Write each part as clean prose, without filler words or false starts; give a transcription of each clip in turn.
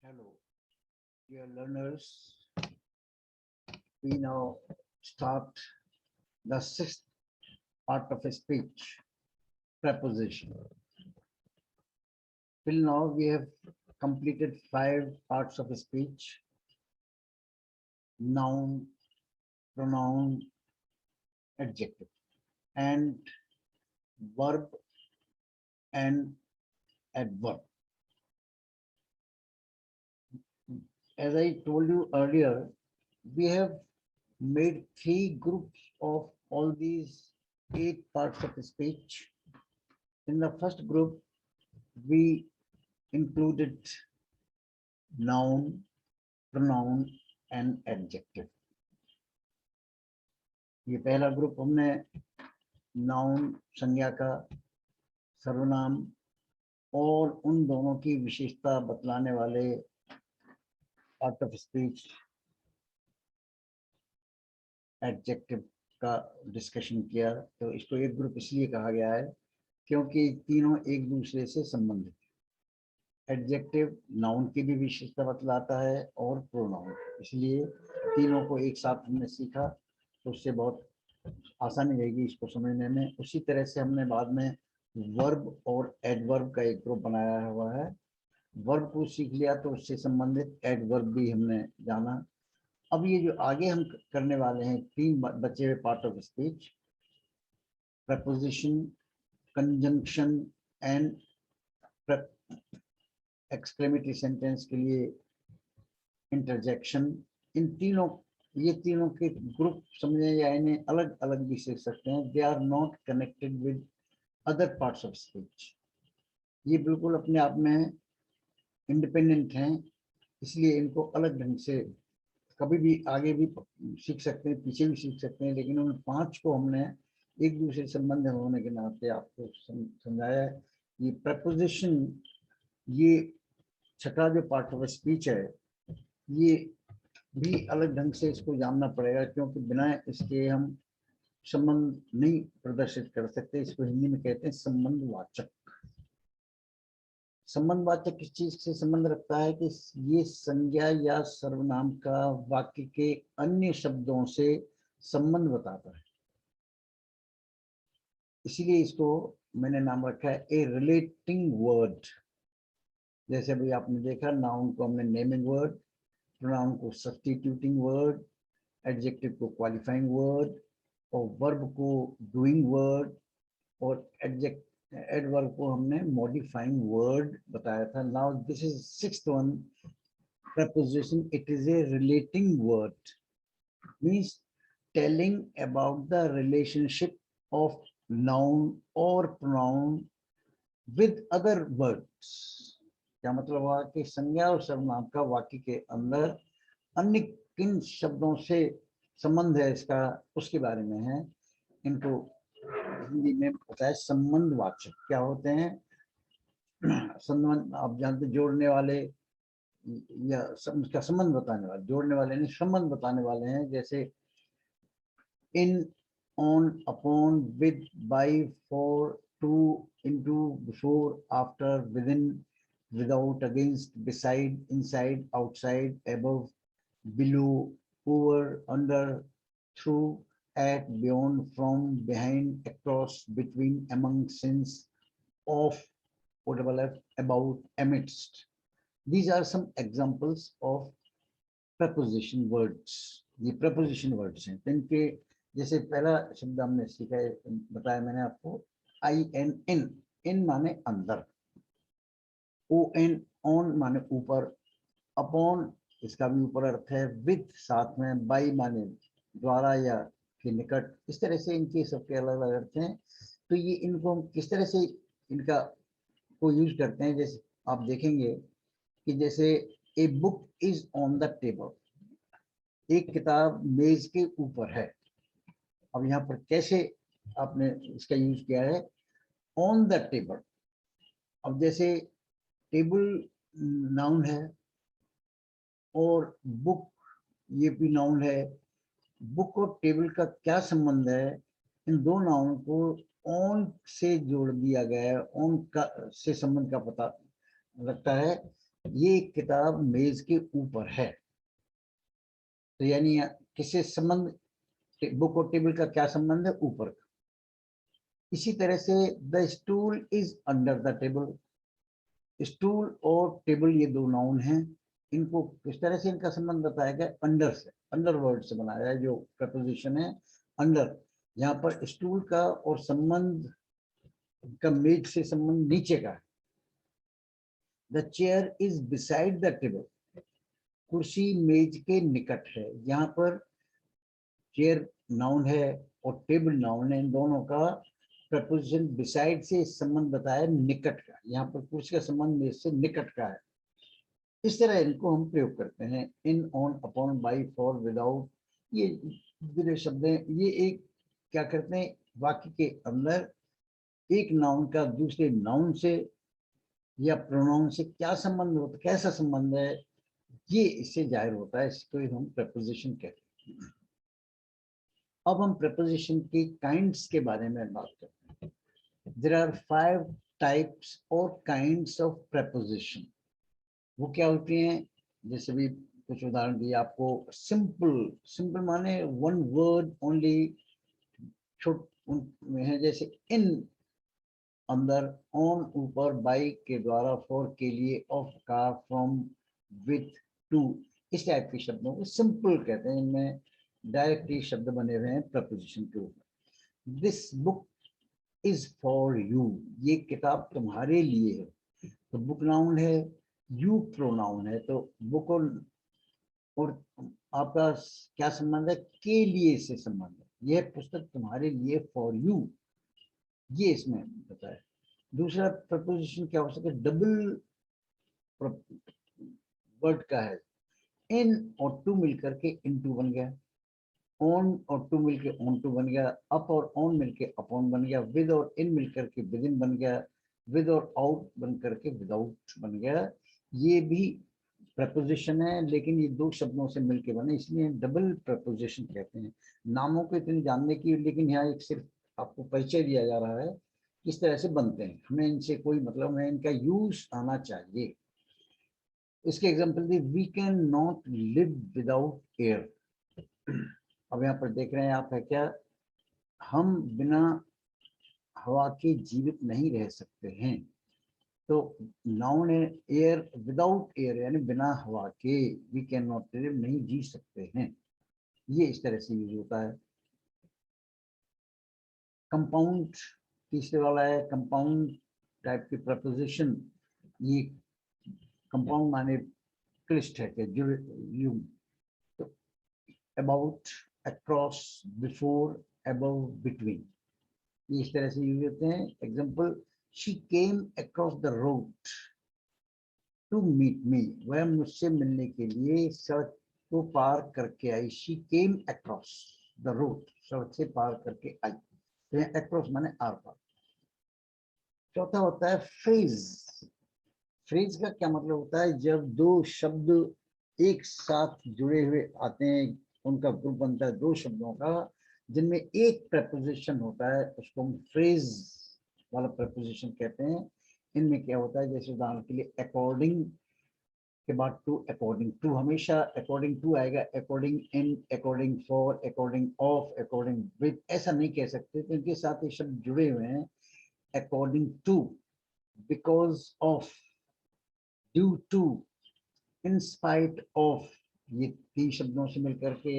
Hello, dear learners. We now start the sixth part of a speech, preposition. Till now, we have completed 5 parts of a speech: noun, pronoun, adjective, and verb and adverb. As I told you earlier, we have made 3 groups of all these 8 parts of the speech. In the first group, we included noun, pronoun and adjective. ये पहला group हमने noun संज्ञा का, सर्वनाम और उन दोनों की विशेषता बतलाने वाले पार्ट ऑफ स्पीच एडजेक्टिव का डिस्कशन किया। तो इसको एक ग्रुप इसलिए कहा गया है क्योंकि तीनों एक दूसरे से संबंधित। एडजेक्टिव नाउन की भी विशेषता बतलाता है और प्रोनाउन, इसलिए तीनों को एक साथ हमने सीखा तो उससे बहुत आसानी रहेगी इसको समझने में। उसी तरह से हमने बाद में वर्ब और एडवर्ब का एक ग्रुप बनाया हुआ है। वर्ब को सीख लिया तो उससे संबंधित एडवर्ब भी हमने जाना। अब ये जो आगे हम करने वाले हैं 3 बचे हुए part of speech, preposition, conjunction and exclamatory sentence के लिए इंटरजेक्शन, ये तीनों के ग्रुप समझे या इन्हें अलग अलग भी सीख सकते हैं। They are not connected with other parts of speech. ये बिल्कुल अपने आप में इंडिपेंडेंट हैं, इसलिए इनको अलग ढंग से कभी भी आगे भी सीख सकते हैं, पीछे भी सीख सकते हैं, लेकिन उन 5 को हमने एक दूसरे संबंध होने के नाते आपको समझाया है। ये प्रपोजिशन, ये छठा जो पार्ट ऑफ स्पीच है, ये भी अलग ढंग से इसको जानना पड़ेगा, क्योंकि बिना इसके हम संबंध नहीं प्रदर्शित कर सकते। इसको हिंदी में कहते हैं संबंधवाचक। संबंधवाचक किस चीज से संबंध रखता है कि ये संज्ञा या सर्वनाम का वाक्य के अन्य शब्दों से संबंध बताता है, इसीलिए इसको मैंने नाम रखा है ए रिलेटिंग वर्ड। जैसे अभी आपने देखा, नाउन को हमने नेमिंग वर्ड, प्रोनाउन को सब्स्टिट्यूटिंग वर्ड, एडजेक्टिव को क्वालिफाइंग वर्ड और वर्ब को डूइंग वर्ड और एडवर्ब को हमने मॉडिफाइंग वर्ड बताया था। Now this is sixth one, preposition. It is a relating word, means telling about the relationship of noun or pronoun with other words। क्या मतलब हुआ कि संज्ञा और सर्वनाम का वाक्य के अंदर अन्य किन शब्दों से संबंध है इसका, उसके बारे में है। इनको हिंदी में बताया संबंधवाचक। क्या होते हैं? संबंध आप जानते, जोड़ने वाले या उसका संबंध बताने वाले, जोड़ने वाले नहीं संबंध बताने वाले हैं। जैसे in, on, upon, with, by, for, to, into, before, after, within, without, against, beside, inside, outside, above, below, over, under, through, at, beyond, from, behind, across, between, among, since, of, about, amidst. These are some examples of preposition words। ये preposition words हैं। इनके जैसे पहला शब्द हमने सीखा है, बताया मैंने आपको, IN, इन माने अंदर, ON, ऑन माने ऊपर, अपॉन इसका भी ऊपर अर्थ है, विद साथ में, बाई माने द्वारा या के निकट। इस तरह से इनके सबके अलग अलग अर्थ हैं। तो ये इनको हम किस तरह से इनका को यूज करते हैं, जैसे आप देखेंगे कि जैसे a book is on the table, एक किताब मेज के ऊपर है। अब यहाँ पर कैसे आपने इसका यूज किया है, ऑन द टेबल। अब जैसे टेबल नाउन है और बुक ये भी नाउन है, बुक और टेबल का क्या संबंध है? इन दो नाउन को ऑन से जोड़ दिया गया है, ऑन का से संबंध का पता लगता है। ये किताब मेज के ऊपर है, तो यानी किससे संबंध, बुक और टेबल का क्या संबंध है, ऊपर का। इसी तरह से the stool is under the table, stool और टेबल ये दो नाउन हैं, इनको किस तरह से इनका संबंध बताया गया, अंडर से, अंडर वर्ड से बनाया है जो प्रपोजिशन है अंडर। यहाँ पर स्टूल का और संबंध का मेज से संबंध नीचे का है। The chair is beside the table, कुर्सी मेज के निकट है। यहाँ पर चेयर नाउन है और टेबल नाउन है, इन दोनों का प्रपोजिशन बिसाइड से संबंध बताया निकट का, यहाँ पर कुर्सी का संबंध मेज से निकट का है। इस तरह इनको हम प्रयोग करते हैं, in, on, upon, by, for, without. ये जो शब्द हैं ये एक क्या करते हैं, वाक्य के अंदर एक नाउन का दूसरे नाउन से या प्रोनाउन से क्या संबंध होता है, कैसा संबंध है, ये इससे जाहिर होता है, इसको हम प्रपोजिशन कहते हैं। अब हम प्रपोजिशन के काइंड्स के बारे में बात करते हैं। देयर आर 5 टाइप्स और काइंड्स ऑफ प्रपोजिशन। वो क्या होती हैं, जैसे भी कुछ उदाहरण दिए आपको। सिंपल, सिंपल माने वन वर्ड ओनली, छोट है, जैसे इन अंदर, ऑन ऊपर, बाई के द्वारा, फॉर के लिए, ऑफ का, फ्रॉम, विथ, टू, इस टाइप के शब्दों को सिंपल कहते हैं। इनमें डायरेक्ट ही शब्द बने हुए हैं प्रपोजिशन के ऊपर। This book is for you, ये किताब तुम्हारे लिए है। तो बुक नाउन है, यू प्रोनाउन है, तो बुक और आपका क्या संबंध है, के लिए से संबंध है। यह पुस्तक तुम्हारे लिए, फॉर यू, ये इसमें बताया। दूसरा प्रपोजिशन क्या हो सकता है, डबल वर्ड का है। इन और टू मिलकर के इन टू बन गया, ऑन और टू मिलके ऑन टू बन गया, अप और ऑन मिलके अपॉन बन गया, विद और इन मिलकर के विद इन बन गया, विद और आउट बन करके विदाउट बन गया। ये भी प्रपोजिशन है, लेकिन ये दो शब्दों से मिलके बने, इसलिए डबल प्रपोजिशन कहते हैं। नामों को इतने जानने की, लेकिन यहाँ एक सिर्फ आपको परिचय दिया जा रहा है किस तरह से बनते हैं, हमें इनसे कोई मतलब नहीं, इनका यूज आना चाहिए। इसके एग्जांपल दी, we can not live without air. अब यहाँ पर देख रहे हैं आप है क्या, हम बिना हवा के जीवित नहीं रह सकते हैं। तो नाउन है एयर, विदाउट एयर यानी बिना हवा के, वी कैन नॉट लिव, नहीं जी सकते हैं, ये इस तरह से यूज होता है। कंपाउंड तीसरे वाला है, कंपाउंड टाइप की प्रपोजिशन। ये कंपाउंड माने क्लिष्ट है कि जुड़, यू, तो about, across, before, above, between, ये इस तरह से यूज होते हैं। Example, she came across the road to meet me, वह मुझसे मिलने के लिए सड़क को पार करके आई। She came across the road, सड़क से पार करके आई, तो अक्रॉस माने आर पार। चौथा होता है फ्रेज। फ्रेज का क्या मतलब होता है, जब दो शब्द एक साथ जुड़े हुए आते हैं, उनका ग्रुप बनता है दो शब्दों का, जिनमें एक प्रपोजिशन होता है, उसको हम फ्रेज वाला प्रपोजिशन कहते हैं। इनमें क्या होता है, जैसे उदाहरण के लिए अकॉर्डिंग के बाद टू, अकॉर्डिंग टू, हमेशा अकॉर्डिंग टू आएगा, according in, according for, according of, according with, ऐसा नहीं कह सकते, तो इनके साथ ये शब्द जुड़े हुए हैं। According to, because of, due to, in spite of, ये तीन शब्दों से मिलकर के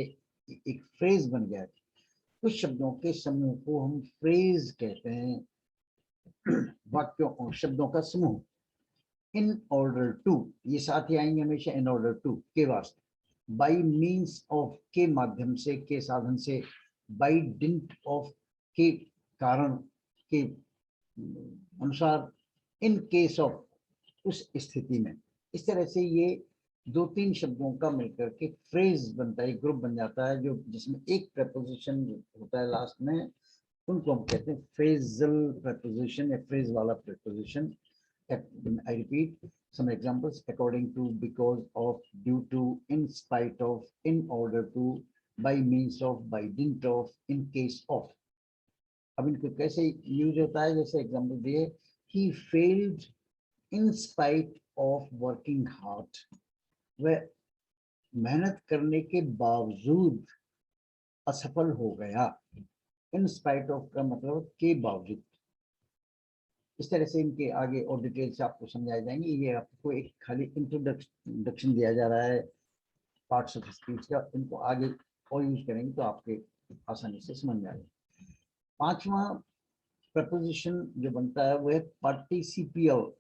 एक फ्रेज बन गया। कुछ शब्दों के समूह को हम फ्रेज कहते हैं, वाक्यों और शब्दों का समूह। इन ऑर्डर टू, ये साथ ही आएंगे हमेशा, इन ऑर्डर टू के वास्ते। बाई मीन्स ऑफ, के माध्यम से, के साधन से। बाई डिंट ऑफ, के कारण, के अनुसार। इन केस ऑफ, उस स्थिति में। इस तरह से ये दो तीन शब्दों का मिलकर के फ्रेज बनता है, ग्रुप बन जाता है, जो जिसमें एक प्रपोजिशन होता है लास्ट में, उनको हम कहते हैं फ्रेजल प्रपोजिशन या फ्रेज वाला preposition. I repeat some examples: according to, because of, due to, in spite of, in order to, by means of, by dint of, in case of। अब इनको कैसे यूज होता है, जैसे एग्जांपल दिए, he failed in spite of working hard, वह मेहनत करने के बावजूद असफल हो गया। इन स्पाइट ऑफ का मतलब के बावजूद। इस तरह से इनके आगे और डिटेल से आपको समझाए जाएंगे। ये आपको एक खाली इंट्रोडक्शन दिया जा रहा है पार्ट्स ऑफ स्पीच का। इनको आगे और यूज करेंगे तो आपके आसानी से समझ में आएगा। पांचवा प्रपोजिशन जो बनता है वो है पार्टिसिपियल,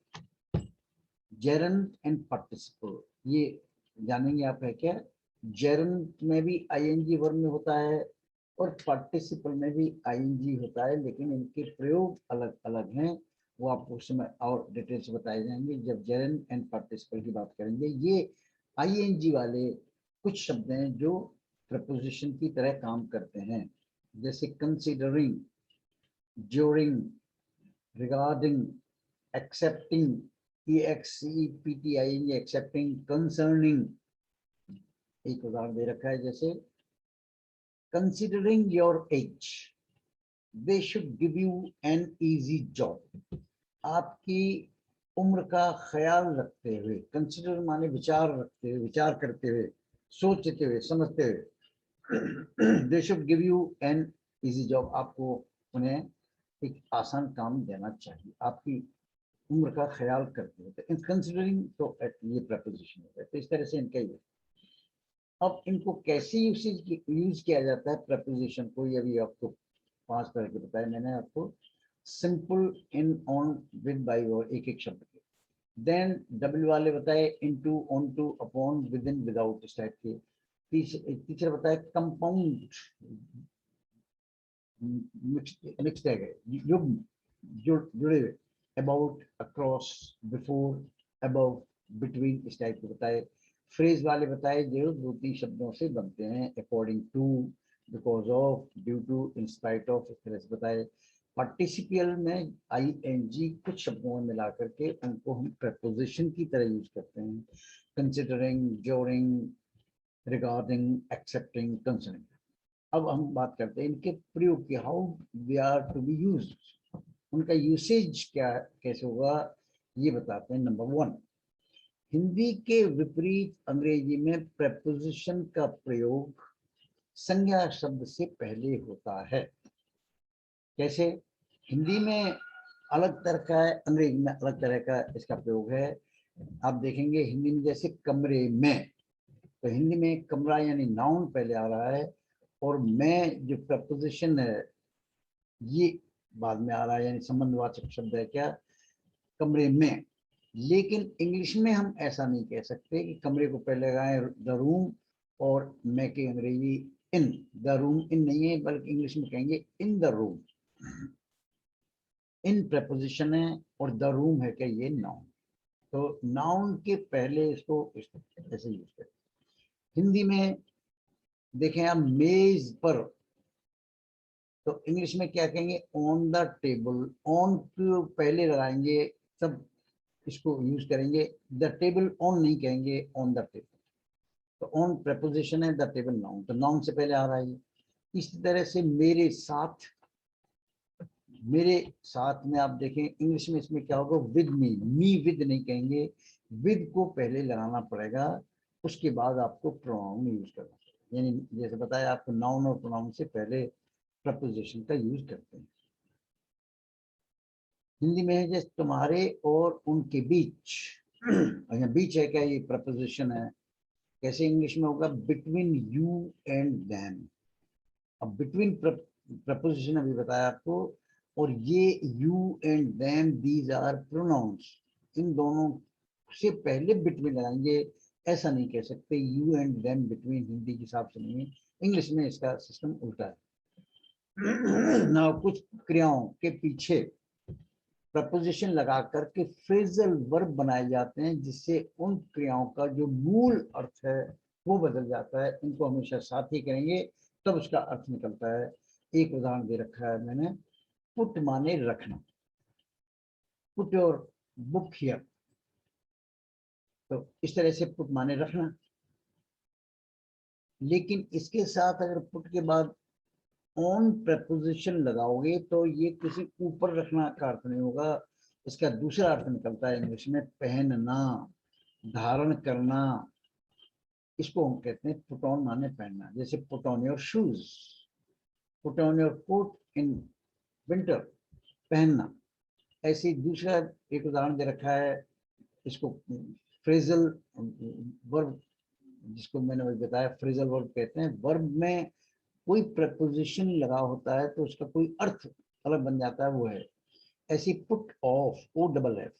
जेरंट एंड पार्टिसिपल। ये जानेंगे आप है क्या। जेरंट में भी आईएनजी वर्ब में होता है और पार्टिसिपल में भी आईएनजी होता है, लेकिन इनके प्रयोग अलग अलग हैं। वो आपको उस समय और डिटेल से बताए जाएंगे जब जेरंट एंड पार्टिसिपल की बात करेंगे। ये आईएनजी वाले कुछ शब्द हैं जो प्रपोजिशन की तरह काम करते हैं, जैसे considering, during, regarding, excepting, EXCEPTING, excepting, concerning. एक उदाहरण दे रखा है, जैसे considering your age they should give you an easy job. आपकी उम्र का ख्याल रखते हुए, कंसिडर माने विचार रखते हुए, विचार करते हुए, सोचते हुए, समझते हुए, दे should give you an easy job, आपको उन्हें एक आसान काम देना चाहिए आपकी उम्र का ख्याल करते हुए। तो कंसिडरिंग तो ये प्रपोजिशन है। तो इस तरह से इनका ही। अब इनको कैसे यूज किया जाता है प्रपोजिशन को, ये भी आपको 5 तरह के बताए मैंने आपको। Simple, in, on, with, by और एक एक शब्द के। देन डब्ल्यू वाले बताए into, on to, upon, with in, without, इस टाइप के। तीसरा बताए कंपाउंड, मिक्स है, जुड़े हुए, about, across, before, above, between, इस टाइप के बताए। फ्रेज वाले बताए जो 2-3 शब्दों से बनते हैं, according to, because of, due to, in spite of, इस तरह से बताए। पार्टिसिपियल में आईएनजी कुछ शब्दों में मिला करके उनको हम प्रपोजिशन की तरह यूज करते हैं, considering, during, regarding, excepting, concerning. अब हम बात करते हैं इनके प्रयोग की, how they are to be used, उनका यूसेज क्या कैसे होगा ये बताते हैं। नंबर 1, हिंदी के विपरीत अंग्रेजी में प्रपोजिशन का प्रयोग संज्ञा शब्द से पहले होता है। कैसे? हिंदी में अलग तरह का है, अंग्रेजी में अलग तरह का इसका प्रयोग है। आप देखेंगे हिंदी में जैसे कमरे में, तो हिंदी में कमरा यानी नाउन पहले आ रहा है और मैं जो प्रपोजिशन है ये बाद में आ रहा है, यानी संबंधवाचक शब्द है क्या, कमरे में। लेकिन इंग्लिश में हम ऐसा नहीं कह सकते कि कमरे को पहले लगाएं द रूम और मैं की अंग्रेजी इन, द रूम इन नहीं है, बल्कि इंग्लिश में कहेंगे in the room. In preposition है और द रूम है क्या, ये नाउन। तो नाउन के पहले इसको ऐसे यूज करें। हिंदी में देखें आप मेज पर, तो इंग्लिश में क्या कहेंगे, ऑन द टेबल। ऑन को पहले लगाएंगे तब इसको यूज करेंगे, द टेबल ऑन नहीं कहेंगे, ऑन द टेबल। तो ऑन प्रपोजिशन है, द टेबल नाउन, तो नाउन से पहले आ रहा है। इसी तरह से मेरे साथ, मेरे साथ में आप देखें इंग्लिश में इसमें क्या होगा, विद मी विद नहीं कहेंगे, विद को पहले लगाना पड़ेगा, उसके बाद आपको प्रोनाउन यूज करना पड़ेगा। यानी जैसे बताया आपको, नाउन और प्रोनाउन से पहले प्रपोजिशन का यूज करते हैं। हिंदी में है जैसे तुम्हारे और उनके बीच, अच्छा बीच है क्या, ये प्रपोजिशन है। कैसे इंग्लिश में होगा, बिटवीन यू एंड देम। अब बिटवीन प्रपोजिशन अभी बताया आपको, और ये you and them these are pronouns, इन दोनों से पहले बिटवीन लगाएंगे। ऐसा नहीं कह सकते you and them between, Hindi के हिसाब से नहीं है, इंग्लिश में इसका सिस्टम उल्टा है। ना कुछ क्रियाओं के पीछे प्रपोजिशन लगा करके फ्रेजल वर्ब बनाए जाते हैं, जिससे उन क्रियाओं का जो मूल अर्थ है वो बदल जाता है। इनको हमेशा साथ ही करेंगे तब उसका अर्थ निकलता है। एक उदाहरण दे रखा है मैंने, पुट माने रखना, पुट योर बुक हियर, तो इस तरह से पुट माने रखना। लेकिन इसके साथ अगर पुट के बाद ऑन प्रपोजिशन लगाओगे तो ये किसी ऊपर रखना का अर्थ नहीं होगा, इसका दूसरा अर्थ निकलता है इंग्लिश में पहनना, धारण करना। इसको हम कहते हैं पुट ऑन माने पहनना। जैसे put on your shoes, put on your coat in winter, पहनना। ऐसे दूसरा एक उदाहरण दे रखा है, इसको फ्रेजल वर्ब, जिसको मैंने वही बताया फ्रेजल वर्ब कहते हैं। वर्ब में कोई प्रपोजिशन लगा होता है तो उसका कोई अर्थ अलग बन जाता है, वो है ऐसी put off, O double F.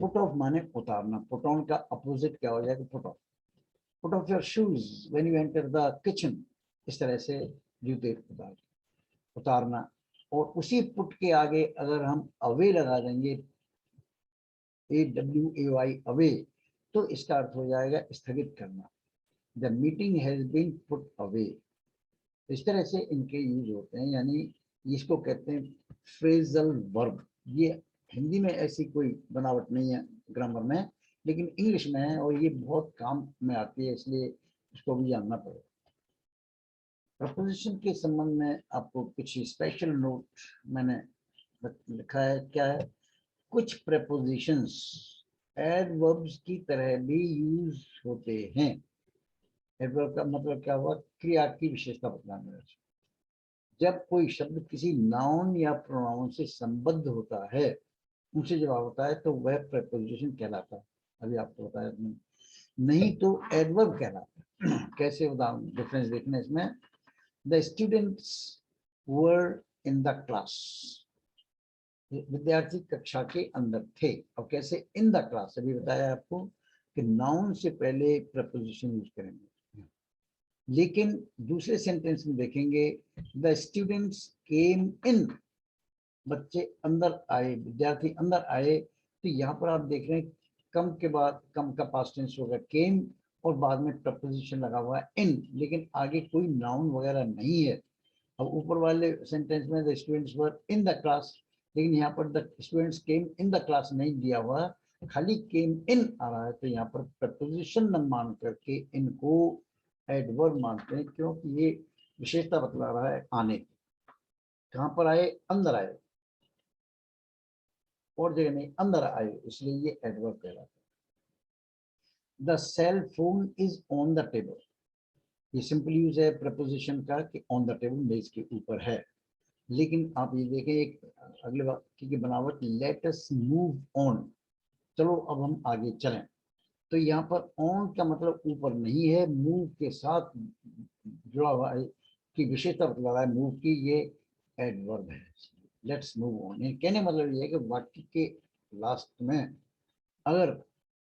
Put off माने उतारना, पुट ऑन का अपोजिट क्या हो जाएगा, put off. Put off your shoes when you enter the kitchen, इस तरह से जूते उतारना। और उसी पुट के आगे अगर हम अवे लगा देंगे, AWAY, अवे, तो इसका अर्थ हो जाएगा स्थगित करना। The meeting has been put away. इस तरह से इनके यूज होते हैं, यानी इसको कहते हैं फ्रेजल वर्ब। ये हिंदी में ऐसी कोई बनावट नहीं है ग्रामर में, लेकिन इंग्लिश में है और ये बहुत काम में आती है, इसलिए इसको भी जानना पड़ेगा। प्रपोजिशन के संबंध में आपको कुछ स्पेशल नोट मैंने लिखा है। क्या है, कुछ प्रपोजिशंस एडवर्ब्स की तरह भी यूज होते हैं। एडवर्ब का मतलब क्या हुआ, क्रिया की विशेषता बतलाने में। जब कोई शब्द किसी नाउन या प्रोनाउन से संबद्ध होता है, उनसे जब होता है, तो वह प्रपोजिशन कहलाता है। अभी आपको बताया नहीं तो एडवर्ब कहलाता है। कैसे उदाहरण डिफरेंस देखना इसमें, the students were in the class, विद्यार्थी कक्षा के अंदर थे। अब कैसे इन द क्लास, अभी बताया आपको कि नाउन से पहले प्रपोजिशन यूज करेंगे। लेकिन दूसरे सेंटेंस में देखेंगे, द स्टूडेंट्स केम इन, बच्चे अंदर आए, विद्यार्थी अंदर आए। तो यहाँ पर आप देख रहे हैं कम के बाद, कम का पास्ट टेंस होगा केम, और बाद में प्रपोजिशन लगा हुआ है इन, लेकिन आगे कोई नाउन वगैरह नहीं है। अब ऊपर वाले सेंटेंस में the students were in the class, लेकिन यहाँ पर the students came in the class नहीं दिया हुआ, खाली केम इन आ रहा है। तो यहाँ पर प्रपोजिशन न मान करके इनको एडवर्ब मानते हैं, क्योंकि ये विशेषता बतला रहा है आने की। कहाँ पर आए, अंदर आए, और जगह नहीं, अंदर आए, इसलिए ये एडवर्ब कहलाता है। The cell phone is on the table, ये सिंपल यूज है प्रपोजिशन का कि ऑन द टेबल, मेज के ऊपर है। लेकिन आप ये देखें एक अगले वाक्य की बनावट, लेट अस मूव ऑन, चलो अब हम आगे चलें। तो यहाँ पर ऑन का मतलब ऊपर नहीं है, मूव के साथ जुड़ा हुआ है, की विशेषता बतला रहा है मूव की, ये एडवर्ब है। लेट्स मूव ऑन, कहने मतलब ये है कि वाक्य के लास्ट में अगर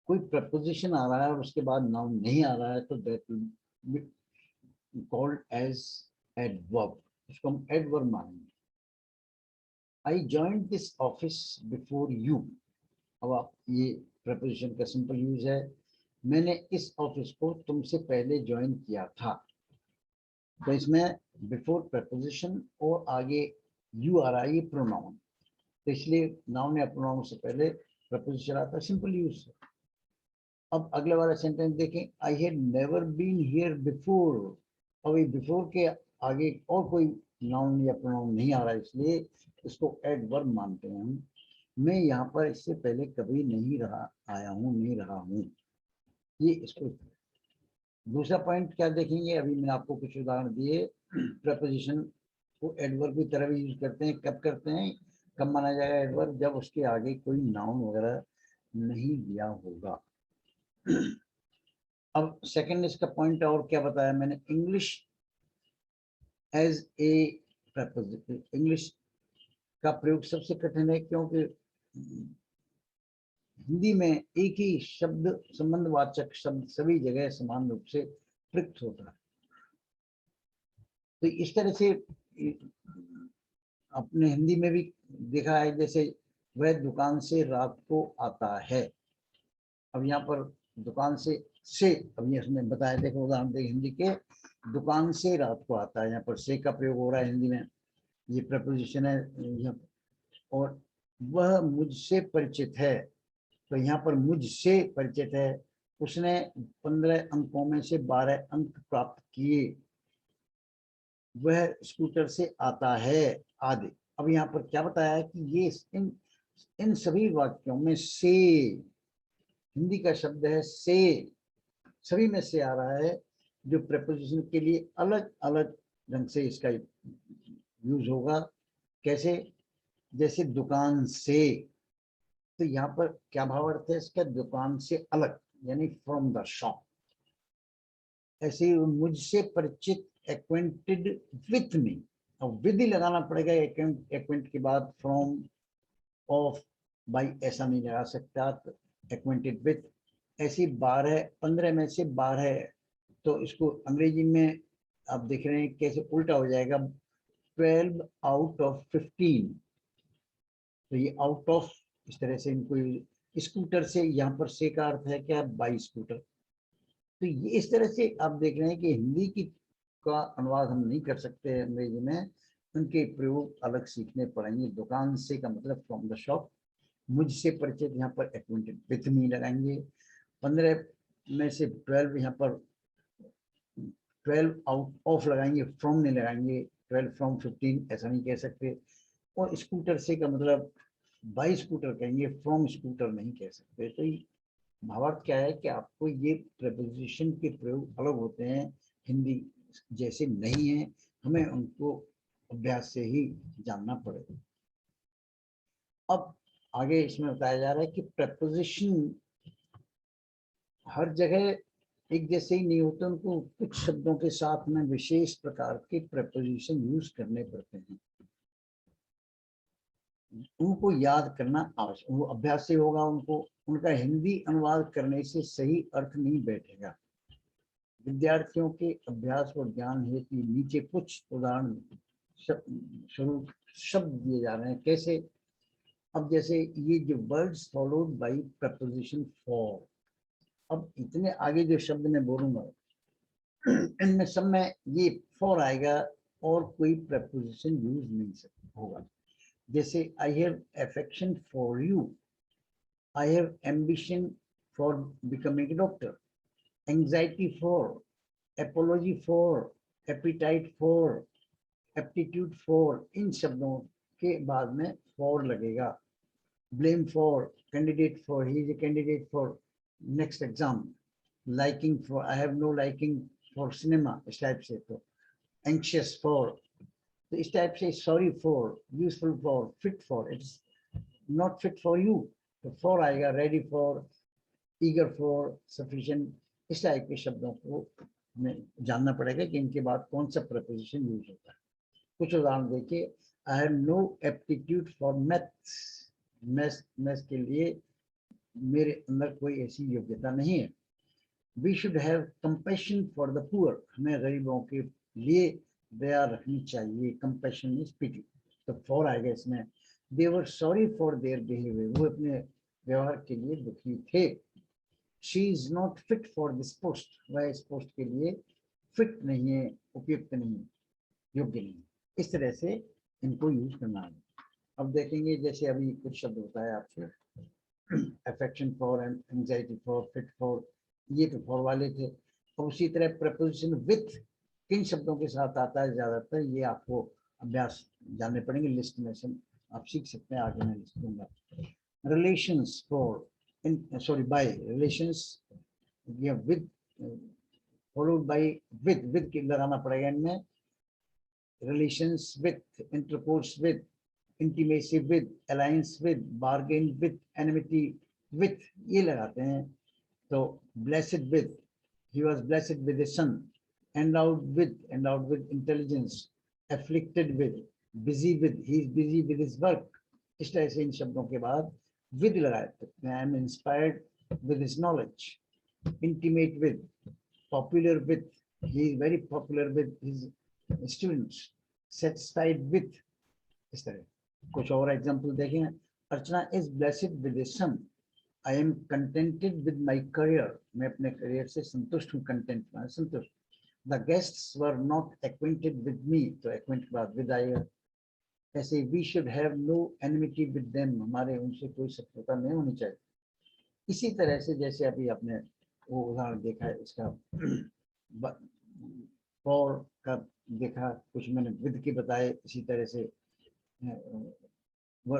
कोई प्रपोजिशन आ रहा है और उसके बाद नाउन नहीं आ रहा है, तो that will be called as adverb, इसको हम एडवर्ब मानेंगे। I joined this office before you, अब आप ये प्रपोजिशन का सिंपल यूज है, मैंने इस ऑफिस को तुमसे पहले ज्वाइन किया था। तो इसमें बिफोर प्रपोजिशन और आगे यू आ रहा है, ये प्रोनाउन, तो इसलिए नाउन या प्रोनाउन से पहले प्रपोजिशन आता है, सिंपल यूज है। अब अगले वाला सेंटेंस देखें, I had never been here before, अब ये बिफोर के आगे और कोई नाउन या प्रोनाउन नहीं आ रहा है, इसलिए इसको एडवर्ब मानते हैं हम। मैं यहाँ पर इससे पहले कभी नहीं आया हूँ, नहीं रहा हूँ, ये इसको। दूसरा पॉइंट क्या देखेंगे, अभी मैंने आपको कुछ उदाहरण दिए। प्रपोजिशन को एडवर्ब की तरह भी यूज करते हैं, कब करते हैं, कब माना जाएगा एडवर्ब, जब उसके आगे कोई नाउन वगैरह नहीं दिया होगा। अब सेकंड इसका पॉइंट और क्या बताया मैंने, English as a preposition, English का प्रयोग सबसे कठिन है, क्योंकि हिंदी में एक ही शब्द संबंधवाचक शब्द सभी जगह समान रूप से प्रयुक्त होता है। तो इस तरह से अपने हिंदी में भी देखा है, जैसे वह दुकान से रात को आता है। अब यहाँ पर दुकान से अब ये उसने बताया, देखो उदाहरण देखिए हिंदी के, दुकान से रात को आता है, यहाँ पर से का प्रयोग हो रहा है हिंदी में, ये प्रपोजिशन है यहाँ। और वह मुझसे परिचित है, तो यहाँ पर मुझसे परिचित है, उसने 15 अंकों में से 12 अंक प्राप्त किए, वह स्कूटर से आता है आदि। अब यहाँ पर क्या बताया है कि ये इन इन सभी वाक्यों में से, हिंदी का शब्द है से, सभी में से आ रहा है, जो प्रेपोजिशन के लिए अलग अलग ढंग से इसका यूज होगा। कैसे? जैसे दुकान से, तो यहाँ पर क्या भाव अर्थ है इसका? दुकान से अलग, यानी फ्रॉम द शॉप। ऐसे ही मुझसे परिचित, एक्वेंटेड विथ मी, अब विद ही लगाना पड़ेगा एक्वेंट के बाद, फ्रॉम, ऑफ, बाई ऐसा नहीं लगा सकता, तो एक्वेंटेड विथ। ऐसी 12, 15 में से 12, तो इसको अंग्रेजी में आप देख रहे हैं कैसे उल्टा हो जाएगा, 12 आउट ऑफ 15। तो ये आउट ऑफ, इस तरह से इनको, स्कूटर से, यहाँ पर से का अर्थ है क्या? By scooter. तो ये इस तरह से आप देख रहे हैं कि हिंदी की का अनुवाद हम नहीं कर सकते अंग्रेजी में, उनके प्रयोग अलग सीखने पड़ेंगे। दुकान से का मतलब फ्रॉम द शॉप, मुझसे परिचित यहाँ पर एक्वेंटेड विथ मी लगाएंगे, 15 में से 12 यहाँ पर 12 आउट ऑफ लगाएंगे, फ्रॉम नहीं लगाएंगे, 12 फ्रॉम 15 ऐसा नहीं कह सकते। और स्कूटर से का मतलब बाई स्कूटर कहेंगे, फ्रॉम स्कूटर नहीं कह सकते। तो भावार्थ क्या है कि आपको ये प्रेपोजिशन के प्रयोग अलग होते हैं, हिंदी जैसे नहीं है, हमें उनको अभ्यास से ही जानना पड़ेगा। अब आगे इसमें बताया जा रहा है कि प्रेपोजिशन हर जगह एक जैसे ही नहीं होते, उनको कुछ शब्दों के साथ में विशेष प्रकार के प्रेपोजिशन यूज करने पड़ते हैं, उनको याद करना आवश्यक, वो अभ्यास से होगा, उनको उनका हिंदी अनुवाद करने से सही अर्थ नहीं बैठेगा। विद्यार्थियों के अभ्यास और ज्ञान हेतु नीचे कुछ उदाहरण स्वरूप शब्द दिए जा रहे हैं। कैसे? अब जैसे ये जो words followed by preposition for, अब इतने आगे जो शब्द मैं बोलूंगा इनमें सब में ये फॉर आएगा और कोई प्रपोजिशन यूज नहीं होगा। जैसे I have affection for you, I have ambition for becoming a doctor, anxiety for, apology for, appetite for, aptitude for, इन शब्दों के बाद में for लगेगा। blame for, candidate for, he is a candidate for next exam, liking for, I have no liking for cinema, इस type से। तो anxious for, तो इस टाइप से sorry for, useful for, fit for, it's not fit for you, तो for आएगा। ready for, eager for, sufficient, इस type के शब्दों को हमें जानना पड़ेगा कि इनके बाद कौन सा प्रपोजिशन यूज होता है। कुछ उदाहरण देखिए, I have no aptitude for maths, maths के लिए मेरे अंदर कोई ऐसी योग्यता नहीं है। We should have compassion for the poor, हमें गरीबों के लिए दया रखनी चाहिए, कंपैशन इज पिटी, तो फॉर आएगा इसमें। दे वर सॉरी फॉर देयर बिहेवियर, वो अपने व्यवहार के लिए दुखी थे। She is not fit for this post, वह इस पोस्ट के लिए फिट नहीं है, उपयुक्त नहीं है, योग्य नहीं। इस तरह से इनको यूज करना है। अब देखेंगे जैसे अभी कुछ शब्द होता है आपसे, affection for, anxiety for, fit for, ये तो फॉर वाले थे। और उसी तरह प्रपोजिशन विथ किन शब्दों के साथ आता है ज्यादातर, ये आपको अभ्यास जानने पड़ेंगे। लिस्ट में से आप सीख सकते हैं, आगे मैं लिस्ट दूंगा। Relations for, sorry, by relations, ये with followed by with के लगाना पड़ेगा इनमें। relations with, intercourse with, intimacy with, alliance with, bargain with, enmity with, ये लगाते हैं। तो blessed with, he was blessed with a son, endowed with intelligence, afflicted with, busy with, he is busy with his work। इस तरह से इन शब्दों के बाद with लगाए सकते हैं। I am inspired with his knowledge, intimate with, popular with, he is very popular with his students, satisfied with, इस तरह। कुछ और एग्जाम्पल देखें। Archana is blessed with his son, I am contented with my career, मैं अपने career से संतुष्ट हूँ, कंटेंट में संतुष्ट। The guests were not acquainted with me, तो एक्वेंट के बाद विद आएगा। ऐसे we should have no enmity with them, हमारे उनसे कोई शत्रुता नहीं होनी चाहिए। इसी तरह से जैसे अभी आपने वो उदाहरण देखा है इसका, फॉर का देखा, कुछ मैंने विद के बताए, इसी तरह से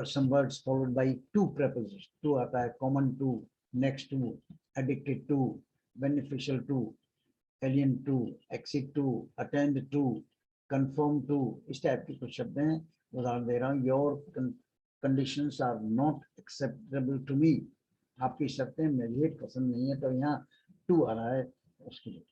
some words followed by two prepositions. To आता है common to, next to, addicted to, beneficial to, alien to, exit to, attend to, conform to, इस टाइप के कुछ शब्द हैं. उदाहरण दे रहा हूँ. Your conditions are not acceptable to me. आपकी शर्तें मुझे पसंद नहीं है, तो यहाँ to आ रहा है उसके लिए.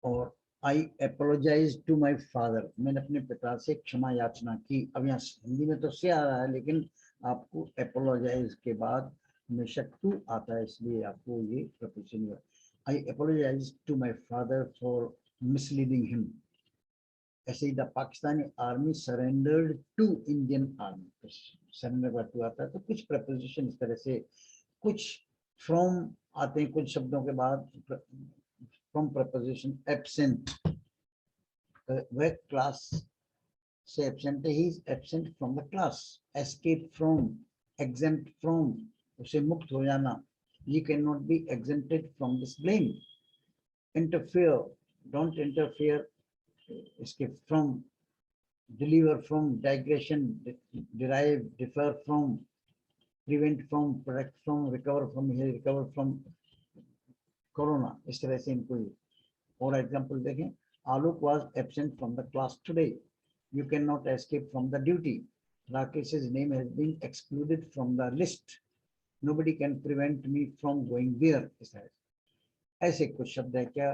और I apologize to my father. मैंने अपने पिता से क्षमा याचना की. अब यहाँ हिंदी में तो से आ रहा है, लेकिन आपको apologize के बाद हमेशा to आता है, इसलिए आपको ये प्रपोजिशन है. I apologize to my father for misleading him. ऐसे ही the Pakistani army surrendered to Indian army. Surrender का टू आता है. तो कुछ प्रपोजिशन इस तरह से, कुछ फ्रॉम आते हैं कुछ शब्दों के बाद. फ्रॉम प्रपोजिशन एब्सेंट, वह क्लास से एब्सेंट है, he is absent from the class. Escape from, exempt from, उसे मुक्त हो जाना. You cannot be exempted from this blame. Interfere, don't interfere. Escape from, deliver from, digression, derive, differ from, prevent from, protect from, recover from, recover from corona. इस तरह से इनको. और example देखें. Alok was absent from the class today. You cannot escape from the duty. Rakesh's name has been excluded from the list. Nobody can prevent me from going there. इस तरह ऐसे कुछ शब्द है. क्या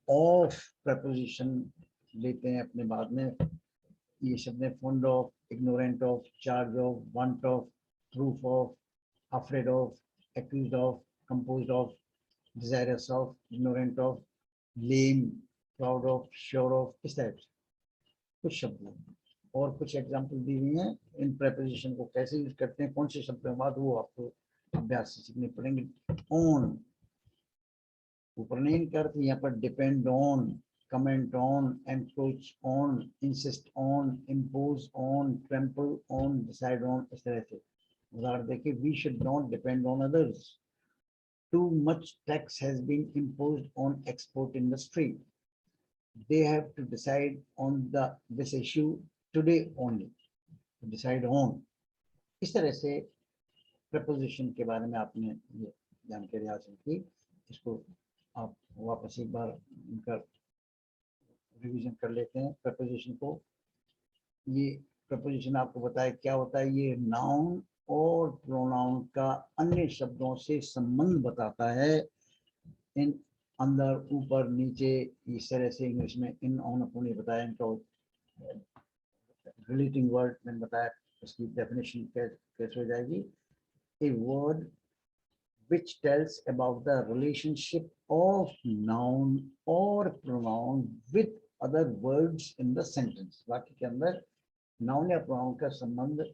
ऑफ प्रपोजिशन लेते हैं अपने बाद में. ये शब्द है fond of, ignorant of, charge of, want of, proof of, afraid of, accused of, composed of, desirous of, ignorant of, lame, proud of, sure of. इस टाइप से कुछ शब्द हैं. और कुछ एग्जाम्पल दी हुई हैं. इन प्रपोजिशन को कैसे यूज करते हैं, कौन से शब्द के बाद, वो आपको अभ्यास से सीखने पड़ेंगे. ऑन, ऊपर नहीं करते, यहाँ पर depend on, comment on, encroach on, insist on, impose on, trample on, decide on. इस तरह से उदाहरण देखिए. We should not depend on others. Too much tax has been imposed on export industry. They have to decide on this issue today only. Decide on. इस तरह से preposition के बारे में आपने ये जानकारी हासिल की. इसको आप वापस एक बार इनका रिवीजन कर लेते हैं प्रपोजिशन को. ये प्रपोजिशन आपको बताया क्या होता है. ये नाउन और प्रोनाउन का अन्य शब्दों से संबंध बताता है. इन अंदर, ऊपर, नीचे, इस तरह से इंग्लिश में इन, ऑन, अपने बताया. इनका रिलेटिंग वर्ड मैंने बताया. इसकी डेफिनेशन कैसे हो जाएगी. A word which tells about the relationship of noun or pronoun with other words in the sentence. वाक्य के अंदर नाउन या प्रोनाउन का संबंध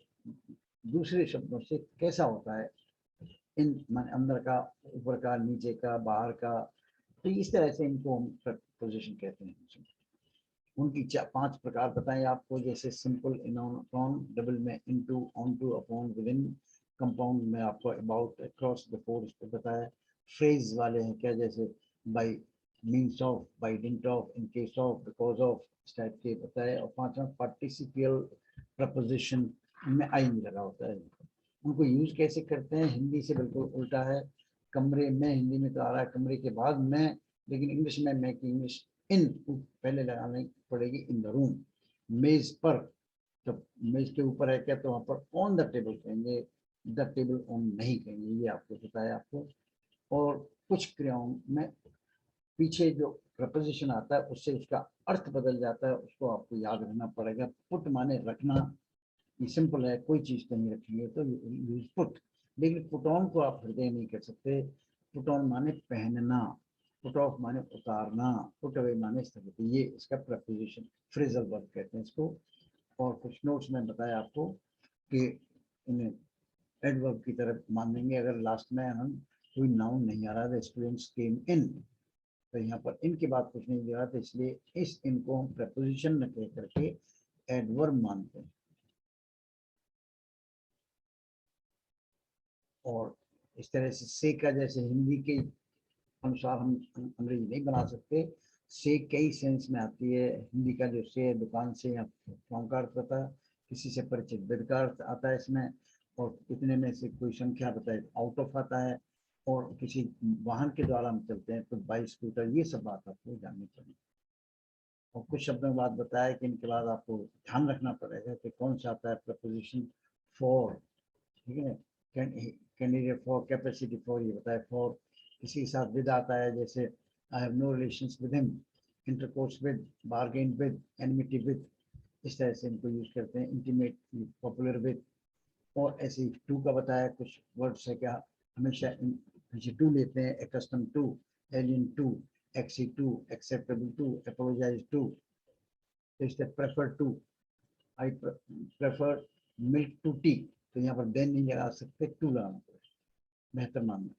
दूसरे शब्दों से कैसा होता है. इन अंदर का, ऊपर का, नीचे का, बाहर का. तो इस तरह से इनको हम प्रपोजिशन कहते हैं. उनकी 5 प्रकार बताएं आपको. जैसे सिंपल, नाउन, अपॉन, डबल में into, onto, upon, within. Compound में आपको अबाउट, अक्रॉस, बिफोर, इस पर बताया. फ्रेज वाले हैं क्या, जैसे by means of, by dint of, in case of, because of, इस टाइप के बताए. और 5वां पार्टिसिपियल प्रपोजिशन में आई नहीं लगा होता है. उनको यूज कैसे करते हैं, हिंदी से बिल्कुल उल्टा है. कमरे में, हिंदी में तो आ रहा है कमरे के बाद में, लेकिन इंग्लिश में मैं की इंग्लिश इन पहले लगानी पड़ेगी. In the room. मेज पर, तो मेज के ऊपर है क्या, तो वहाँ पर ऑन द टेबल कहेंगे. द टेबल ऑन नहीं कहेंगे. ये आपको बताया आपको. और कुछ क्रियाओं में पीछे जो प्रपोजिशन आता है उससे उसका अर्थ बदल जाता है. उसको आपको याद रखना पड़ेगा. पुट माने रखना. ये सिंपल है. कोई चीज कहीं रखेंगे तो यूज पुट. लेकिन पुट ऑन को आप हृदय नहीं कर सकते. पुट ऑन माने पहनना. पुट ऑफ माने उतारना. पुट अवे माने स्थगित. ये इसका प्रपोजिशन, फ्रेजल वर्ब कहते हैं इसको. और कुछ नोट्स में बताया आपको कि इन्हें एडवर्ब की तरफ मानेंगे अगर लास्ट में हम कोई नाउन नहीं आ रहा था. स्टूडेंट्स केम इन, तो यहाँ पर इनके बाद कुछ नहीं दिया था, इसलिए इस इनको हम प्रपोजिशन न कह करके एडवर्ब मानते हैं. और इस तरह से का जैसे हिंदी के अनुसार हम अंग्रेजी नहीं बना सकते. से कई सेंस में आती है। हिंदी का जो से दुकान से या फ्रॉम का अर्थ होता है, किसी से परिचित विद का अर्थ आता है इसमें, और इतने में से कोई संख्या बताए आउट ऑफ आता है, और किसी वाहन के द्वारा हम चलते हैं तो बाइक स्कूटर, ये सब बात आपको जाननी चाहिए। और कुछ शब्दों बाद बताया कि इनके बाद आपको ध्यान रखना पड़ेगा कि कौन सा आता है प्रपोजिशन फॉर, ठीक है। कैंडिडेट फॉर, कैपेसिटी फॉर, ये बताया फॉर। किसी के साथ विद आता है, जैसे I have no relations with him, intercourse with, bargain with, enmity with, इस तरह से इनको यूज करते हैं। Intimate, popular with. और ऐसे टू का बताया, कुछ वर्ड्स है क्या हमेशा टू लेते हैं, accustom to, alien to, access to, acceptable to, apologise to, prefer to, I prefer milk to tea, तो यहाँ पर देन नहीं लगा सकते, टू लगाना पड़ेगा, बेहतर मानना।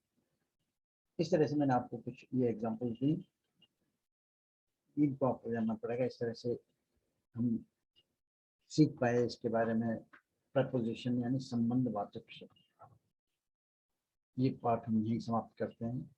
इस तरह से मैंने आपको कुछ ये एग्जांपल दी, इनको आपको जानना पड़ेगा। इस तरह से हम सीख पाए इसके बारे में, प्रपोजिशन यानी संबंधवाचक शब्द। ये पाठ हम यही समाप्त करते हैं।